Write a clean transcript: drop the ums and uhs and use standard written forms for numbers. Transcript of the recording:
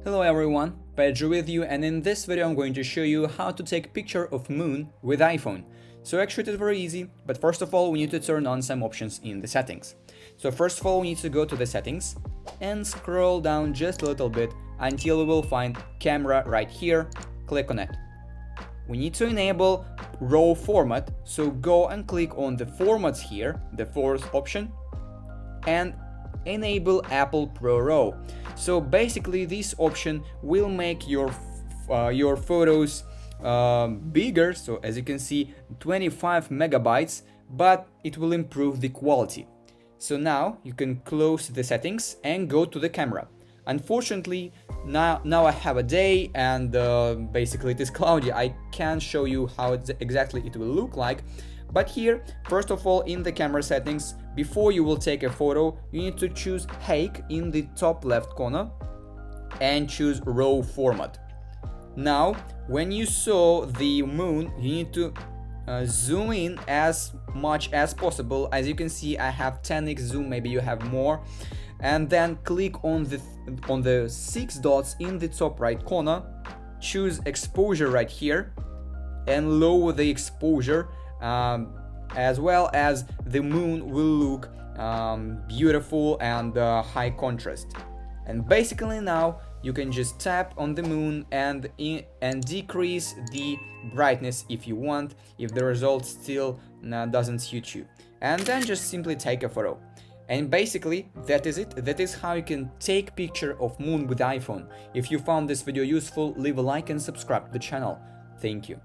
Hello everyone, Pedro with you, and in this video I'm going to show you how to take picture of moon with iPhone. So actually it is very easy, but first of all we need to turn on some options in the settings. So first of all we need to go to the settings and scroll down just a little bit until we will find camera right here, click on it. We need to enable RAW format, so go and click on the formats here, the fourth option, and enable Apple Pro RAW. So basically this option will make your photos bigger, so as you can see 25 megabytes, but it will improve the quality. So now you can close the settings and go to the camera. Unfortunately now I have a day and basically it is cloudy. I can't show you how exactly it will look like. But here, first of all, in the camera settings, before you will take a photo, you need to choose Hake in the top left corner and choose RAW format. Now, when you saw the moon, you need to zoom in as much as possible. As you can see, I have 10x zoom, maybe you have more. And then click on the 6 dots in the top right corner, choose exposure right here, and lower the exposure. As well as the moon will look beautiful and high contrast. And basically now you can just tap on the moon and decrease the brightness if you want, if the result still doesn't suit you, and then just simply take a photo. And basically that is it. That is how you can take picture of moon with iPhone. If you found this video useful, leave a like and subscribe to the channel. Thank you.